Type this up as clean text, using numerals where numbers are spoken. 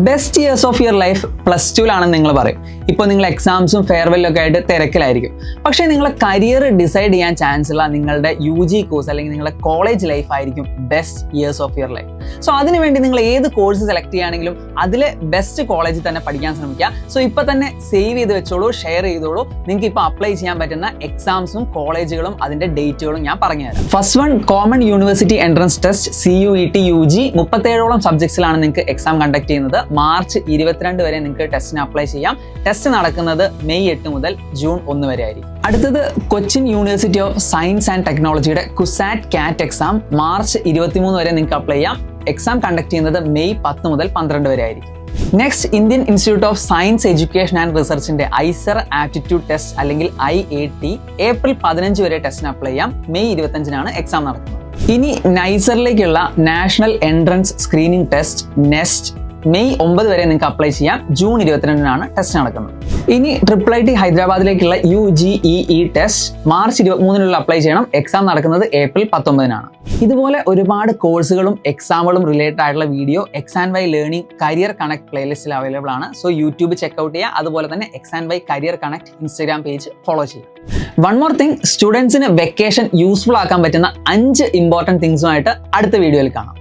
Best years of your life +2 നിങ്ങൾ പറയും. ഇപ്പോൾ നിങ്ങൾ എക്സാംസും ഫെയർവെല്ലും ഒക്കെ ആയിട്ട് തിരക്കിലായിരിക്കും. പക്ഷേ നിങ്ങളെ കരിയർ ഡിസൈഡ് ചെയ്യാൻ ചാൻസ് ഉള്ള നിങ്ങളുടെ UG കോഴ്സ് അല്ലെങ്കിൽ നിങ്ങളുടെ കോളേജ് ലൈഫ് ആയിരിക്കും best years of your life. So അതിനുവേണ്ടി നിങ്ങൾ ഏത് കോഴ്സ് സെലക്ട് ചെയ്യുകയാണെങ്കിലും അതിലെ ബെസ്റ്റ് കോളേജിൽ തന്നെ പഠിക്കാൻ ശ്രമിക്കുക. സോ ഇപ്പോൾ തന്നെ സേവ് ചെയ്ത് വെച്ചോളൂ, ഷെയർ ചെയ്തോളൂ. നിങ്ങൾക്ക് ഇപ്പോൾ അപ്ലൈ ചെയ്യാൻ പറ്റുന്ന എക്സാംസും കോളേജുകളും അതിന്റെ ഡേറ്റുകളും ഞാൻ പറഞ്ഞുതരാം. First one, common university entrance test CUET UG. 37ഓളം സബ്ജക്ട്സിലാണ് നിങ്ങൾക്ക് എക്സാം കണ്ടക്ട് ചെയ്യുന്നത്. മാർച്ച് 22 വരെ നിങ്ങൾക്ക് ടെസ്റ്റിന് അപ്ലൈ ചെയ്യാം. ടെസ്റ്റ് നടക്കുന്നത് മെയ് 8 മുതൽ ജൂൺ 1 വരെ ആയിരിക്കും. അടുത്തത് Cochin university of science and ടെക്നോളജിയുടെ കുസാറ്റ് കാറ്റ് എക്സാം. മാർച്ച് 23 വരെ നിങ്ങൾക്ക് അപ്ലൈ ചെയ്യാം. എക്സാം കണ്ടക്ട് ചെയ്യുന്നത് മെയ് 10 മുതൽ 12 വരെ ആയിരിക്കും. Next, Indian institute of science education and റിസർച്ചിന്റെ ഐസർ ആപ്റ്റിറ്റ്യൂഡ് ടെസ്റ്റ് അല്ലെങ്കിൽ IAT ഏപ്രിൽ 15 വരെ ടെസ്റ്റിന് അപ്ലൈ ചെയ്യാം. മെയ് 25 എക്സാം നടക്കുന്നത്. ഇനി നൈസറിലേക്കുള്ള national entrance screening test NEST May 9 വരെ നിങ്ങൾക്ക് അപ്ലൈ ചെയ്യാം. ജൂൺ 22 ടെസ്റ്റ് നടക്കുന്നത്. ഇനി IIIT ഹൈദരാബാദിലേക്കുള്ള UGEE ടെസ്റ്റ് മാർച്ച് 23 അപ്ലൈ ചെയ്യണം. എക്സാം നടക്കുന്നത് ഏപ്രിൽ 19. ഇതുപോലെ ഒരുപാട് കോഴ്സുകളും എക്സാമുകളും റിലേറ്റഡ് ആയിട്ടുള്ള video X&Y learning career connect പ്ലേലിസ്റ്റിൽ അവൈലബിൾ ആണ്. സോ യൂട്യൂബ് ചെക്ക്ഔട്ട് ചെയ്യുക. അതുപോലെ തന്നെ X&Y career connect Instagram page follow ചെയ്യുക. വൺ മോർ തിങ്, സ്റ്റുഡൻസിന് വെക്കേഷൻ യൂസ്ഫുൾ ആക്കാൻ പറ്റുന്ന 5 ഇമ്പോർട്ടൻറ്റ് തിങ്സുമായിട്ട് അടുത്ത വീഡിയോയിൽ കാണാം.